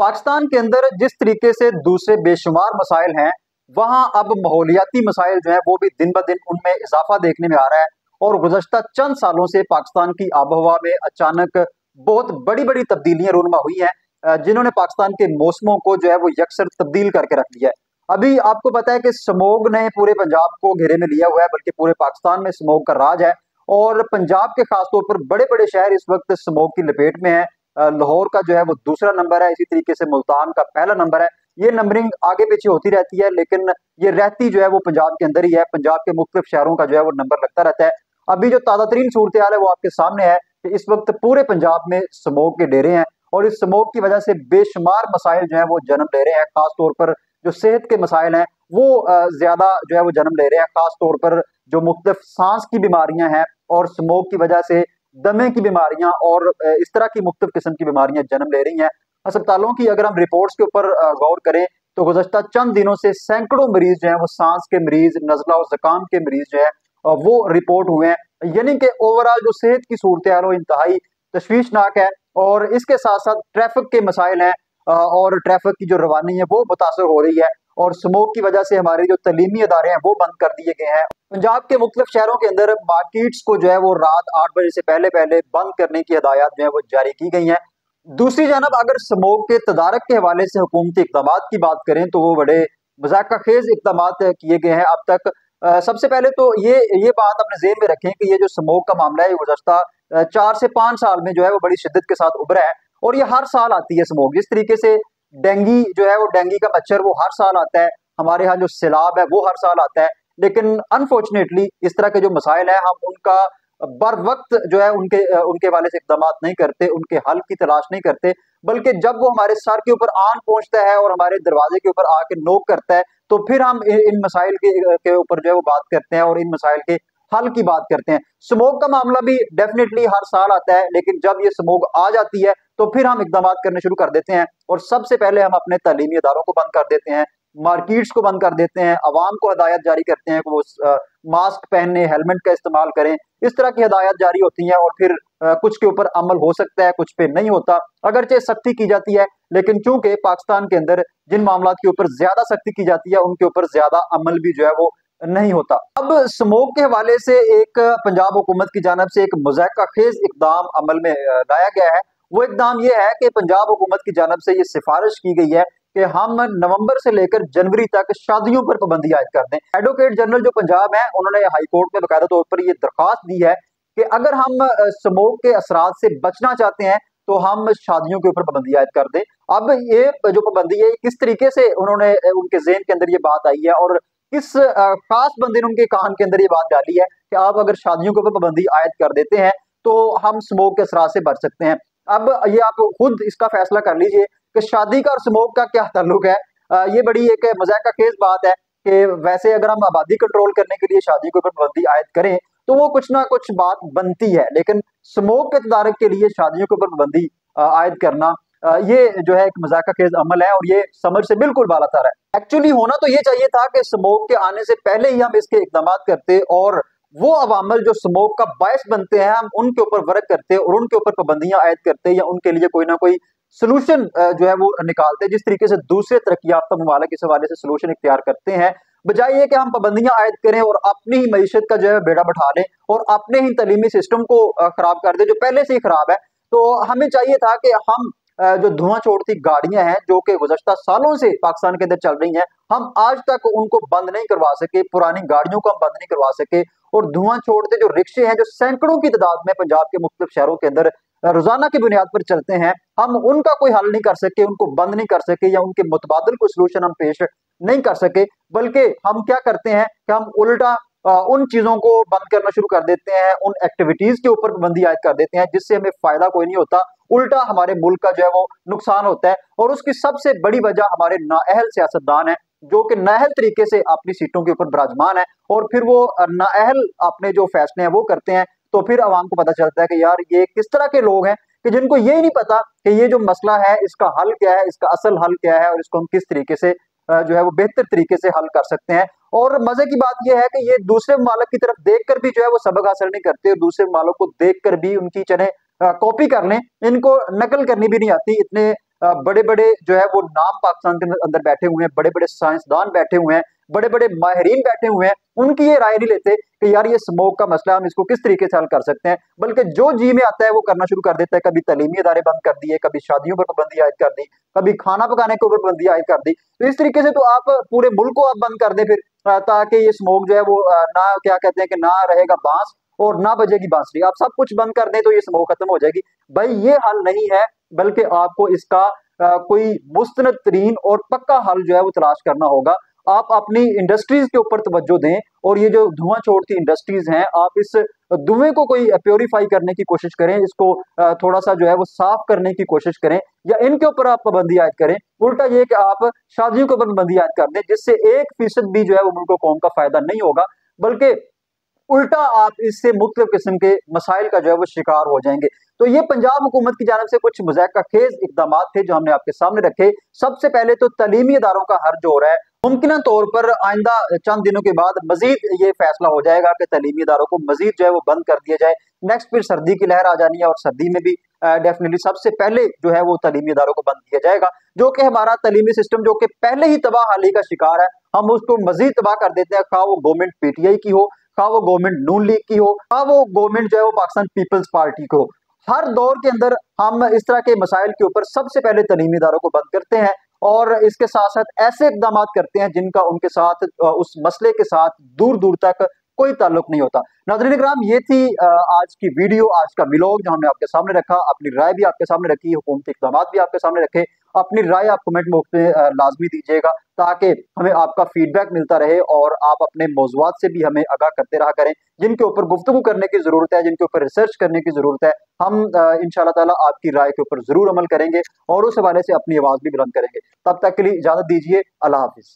पाकिस्तान के अंदर जिस तरीके से दूसरे बेशुमार मसाइल हैं, वहां अब माहौलियाती मसाइल जो है वो भी दिन ब दिन उनमें इजाफा देखने में आ रहा है। और गुज़श्ता चंद सालों से पाकिस्तान की आबोहवा में अचानक बहुत बड़ी बड़ी तब्दीलियां रूनुमा हुई हैं, जिन्होंने पाकिस्तान के मौसमों को जो है वो यकसर तब्दील करके रख दिया है। अभी आपको पता है कि स्मोग ने पूरे पंजाब को घेरे में लिया हुआ है, बल्कि पूरे पाकिस्तान में स्मोग का राज है। और पंजाब के खासतौर पर बड़े बड़े शहर इस वक्त स्मोग की लपेट में है। लाहौर का जो है वो दूसरा नंबर है, इसी तरीके से मुल्तान का पहला नंबर है। ये नंबरिंग आगे पीछे होती रहती है, लेकिन ये रहती जो है वो पंजाब के अंदर ही है। पंजाब के मुख्तलिफ शहरों का जो है वो नंबर लगता रहता है। अभी जो ताजा तरीन सूरत हाल है वो आपके सामने है कि इस वक्त पूरे पंजाब में स्मोक के डेरे हैं, और इस स्मोक की वजह से बेशुमार मसाइल जो है वो जन्म ले रहे हैं। खासतौर पर जो सेहत के मसाइल हैं वो ज्यादा जो है वो जन्म ले रहे हैं। खासतौर पर जो मुख्तलिफ सांस की बीमारियां हैं और स्मोक की वजह से दमे की बीमारियां और इस तरह की मुख्तलिफ किस्म की बीमारियां जन्म ले रही हैं। अस्पतालों की अगर हम रिपोर्ट्स के ऊपर गौर करें तो गुज़श्ता चंद दिनों से सैकड़ों मरीज जो है वो सांस के मरीज, नजला और जुकाम के मरीज जो है वो रिपोर्ट हुए हैं। यानी कि ओवरऑल जो सेहत की सूरत हाल वो इंतहाई तशवीशनाक है। और इसके साथ साथ ट्रैफिक के मसाइल हैं, और ट्रैफिक की जो रवानी है वो मुतासर हो रही है। और स्मोक की वजह से हमारे जो तलीमी अदारे हैं वो बंद कर दिए गए हैं। पंजाब के मुख्तलिफ शहरों के अंदर मार्केट्स को जो है वो रात 8 बजे से पहले पहले बंद करने की हदायत जो है वो जारी की गई हैं। दूसरी जानब अगर स्मोक के तदारक के हवाले से हुकूमती इक़दाम की बात करें तो वो बड़े मज़ाक़-खेज़ इक़दाम किए गए हैं अब तक। सबसे पहले तो ये बात अपने ज़हन में रखें कि ये जो स्मोक का मामला है ये गुज़श्ता 4 से 5 साल में जो है वो बड़ी शिद्दत के साथ उभरा है, और ये हर साल आती है स्मोक। जिस तरीके से डेंगी जो है वो डेंगी का मच्छर वो हर साल आता है, हमारे यहाँ जो सैलाब है वो हर साल आता है। लेकिन अनफॉर्चुनेटली इस तरह के जो मसाइल हैं हम उनका बर वक्त जो है उनके वाले से इकदाम नहीं करते, उनके हल की तलाश नहीं करते, बल्कि जब वो हमारे सर के ऊपर आन पहुंचता है और हमारे दरवाजे के ऊपर आके नोक करता है तो फिर हम इन मसाइल के ऊपर जो है वो बात करते हैं और इन मसाइल के हल की बात करते हैं। स्मोक का मामला भी डेफिनेटली हर साल आता है, लेकिन जब ये स्मोक आ जाती है तो फिर हम इकदाम करने शुरू कर देते हैं। और सबसे पहले हम अपने तालीमी इदारों को बंद कर देते हैं, मार्केट्स को बंद कर देते हैं, अवाम को हदायत जारी करते हैं कि वो मास्क पहनने, हेलमेट का इस्तेमाल करें। इस तरह की हदायत जारी होती हैं, और फिर कुछ के ऊपर अमल हो सकता है, कुछ पे नहीं होता। अगरचे सख्ती की जाती है, लेकिन चूंकि पाकिस्तान के अंदर जिन मामलों के ऊपर ज्यादा सख्ती की जाती है उनके ऊपर ज्यादा अमल भी जो है वो नहीं होता। अब स्मोक के हवाले से एक पंजाब हुकूमत की जानिब से एक मज़ाक़-खेज़ इक़दाम अमल में लाया गया है। वो इक़दाम ये है कि पंजाब हुकूमत की जानिब से ये सिफारिश की गई है कि हम नवंबर से लेकर जनवरी तक शादियों पर पाबंदी आयद कर दें। एडवोकेट जनरल जो पंजाब है उन्होंने हाई कोर्ट में बाकायदा तौर पर ये दरख्वास्त दी है कि अगर हम स्मोक के असरात से बचना चाहते हैं तो हम शादियों के ऊपर पाबंदी आयद कर दें। अब ये जो पाबंदी है किस तरीके से उन्होंने उनके ज़हन के अंदर ये बात आई है, और किस खास बंदे ने उनके कान के अंदर ये बात डाली है कि आप अगर शादियों के ऊपर पाबंदी आयद कर देते हैं तो हम स्मोक के असरात से बच सकते हैं। अब ये आप खुद इसका फैसला कर लीजिए कि शादी का और स्मोक का क्या ताल्लुक है। ये बड़ी एक मज़ाक़-खेज़ बात है कि वैसे अगर हम आबादी कंट्रोल करने के लिए शादी के ऊपर पाबंदी आयद करें तो वो कुछ ना कुछ बात बनती है, लेकिन स्मोक के तदारक के लिए शादियों के ऊपर पाबंदी आयद करना ये जो है एक मज़ाक़-खेज़ अमल है, और ये समझ से बिल्कुल बालातर है। एक्चुअली होना तो ये चाहिए था कि स्मोक के आने से पहले ही हम इसके इक़दाम करते, और वो अवामल जो स्मोक का बायस बनते हैं हम उनके ऊपर वर्क करते और उनके ऊपर पाबंदियां आयद करते, या उनके लिए कोई ना कोई सोल्यूशन जो है वो निकालते। जिस तरीके से दूसरे तरक्की याफ्ता ममालिक इस हवाले से सोल्यूशन इख्तियार करते हैं, बजाय ये कि हम पाबंदियां आयद करें और अपनी ही मईशत का जो है बेड़ा बैठा लें और अपने ही तलीमी सिस्टम को खराब कर दें जो पहले से ही खराब है। तो हमें चाहिए था कि हम जो धुआं छोड़ती गाड़ियां हैं जो कि गुज़श्ता सालों से पाकिस्तान के अंदर चल रही हैं, हम आज तक उनको बंद नहीं करवा सके, पुरानी गाड़ियों को हम बंद नहीं करवा सके। और धुआं छोड़ते जो रिक्शे हैं जो सैकड़ों की तादाद में पंजाब के मुख्तलिफ शहरों के अंदर रोजाना की बुनियाद पर चलते हैं, हम उनका कोई हल नहीं कर सके, उनको बंद नहीं कर सके, या उनके मुतबादिल कोई सोल्यूशन हम पेश नहीं कर सके। बल्कि हम क्या करते हैं कि हम उल्टा उन चीजों को बंद करना शुरू कर देते हैं, उन एक्टिविटीज के ऊपर पाबंदी आयद कर देते हैं जिससे हमें फायदा कोई नहीं होता, उल्टा हमारे मुल्क का जो है वो नुकसान होता है। और उसकी सबसे बड़ी वजह हमारे नाअहल सियासतदान है जो कि नाअहल तरीके से अपनी सीटों के ऊपर विराजमान है, और फिर वो नाअहल अपने जो फैसले हैं वो करते हैं। तो फिर आवाम को पता चलता है कि यार ये किस तरह के लोग हैं कि जिनको ये नहीं पता कि ये जो मसला है इसका हल क्या है, इसका असल हल क्या है, और इसको हम किस तरीके से जो है वो बेहतर तरीके से हल कर सकते हैं। और मजे की बात यह है कि ये दूसरे ममालिक की तरफ देखकर भी जो है वो सबक हासिल नहीं करते, दूसरे ममालिक को देखकर भी उनकी चने कॉपी कर लें, इनको नकल करनी भी नहीं आती। इतने बड़े बड़े जो है वो नाम पाकिस्तान के अंदर बैठे हुए हैं, बड़े बड़े साइंसदान बैठे हुए हैं, बड़े बड़े माहिरीन बैठे हुए हैं, उनकी ये राय नहीं लेते कि यार ये स्मोक का मसला हम इसको किस तरीके से हल कर सकते हैं, बल्कि जो जी में आता है वो करना शुरू कर देता है। कभी तालीमी इदारे बंद कर दिए, कभी शादियों पर पाबंदी आयद कर दी, कभी खाना पकाने के ऊपर पाबंदी आयद कर दी। तो इस तरीके से तो आप पूरे मुल्क को आप बंद कर दें फिर, ताकि ये स्मोक जो है वो ना क्या कहते हैं कि ना रहेगा बांस और ना बजेगी बांसुरी। आप सब कुछ बंद कर दें तो ये स्मोक खत्म हो जाएगी। भाई ये हल नहीं है, बल्कि आपको इसका कोई मुस्तनद तरीन और पक्का हल जो है वो तलाश करना होगा। आप अपनी इंडस्ट्रीज के ऊपर तवज्जो दें, और ये जो धुआं छोड़ती इंडस्ट्रीज हैं, आप इस धुएं को कोई प्योरीफाई करने की कोशिश करें, इसको थोड़ा सा जो है वो साफ करने की कोशिश करें, या इनके ऊपर आप पाबंदी आयद करें। उल्टा ये कि आप शादियों के ऊपर पाबंदी आयद कर दें, जिससे 1% भी जो है वो मुल्क कौम का फायदा नहीं होगा, बल्कि उल्टा आप इससे मुख्तलिफ किस्म के मसाइल का जो है वो शिकार हो जाएंगे। तो ये पंजाब हुकूमत की जानब से कुछ मुज़ाहिका खेज इकदाम थे जो हमने आपके सामने रखे। सबसे पहले तो तालीमी इदारों का हर्ज हो रहा है, मुमकिन तौर पर आइंदा चंद दिनों के बाद मजीद ये फैसला हो जाएगा कि तालीमी इदारों को मजीद जो है वो बंद कर दिया जाए। नेक्स्ट फिर सर्दी की लहर आ जानी है, और सर्दी में भी डेफिनेटली सबसे पहले जो है वो तालीमी इदारों को बंद किया जाएगा, जो कि हमारा तालीमी सिस्टम जो कि पहले ही तबाह हाली का शिकार है, हम उसको मजीद तबाह कर देते हैं। खा वो गवर्नमेंट पीटीआई की हो, खा वो गवर्नमेंट नून लीग की हो, खा वो गवर्नमेंट जो है वो पाकिस्तान पीपल्स पार्टी को, हर दौर के अंदर हम इस तरह के मसाइल के ऊपर सबसे पहले तालीमी इदारों को बंद करते हैं, और इसके साथ साथ ऐसे इकदाम करते हैं जिनका उनके साथ उस मसले के साथ दूर दूर तक कोई ताल्लुक नहीं होता। नाज़रीन इकराम, ये थी आज की वीडियो, आज का व्लॉग जो हमने आपके सामने रखा। अपनी राय भी आपके सामने रखी, हुकूमती इक़दामात भी आपके सामने रखे। अपनी राय आप कमेंट बॉक्स में लाजमी दीजिएगा, ताकि हमें आपका फीडबैक मिलता रहे, और आप अपने मौज़ूआत से भी हमें आगाह करते रहा करें, जिनके ऊपर गुफ्तगू करने की ज़रूरत है, जिनके ऊपर रिसर्च करने की ज़रूरत है। हम इंशाअल्लाह ताला आपकी राय के ऊपर ज़रूर अमल करेंगे, और उस हवाले से अपनी आवाज़ भी बुलंद करेंगे। तब तक के लिए इजाज़त दीजिए। अल्लाह हाफ़िज़।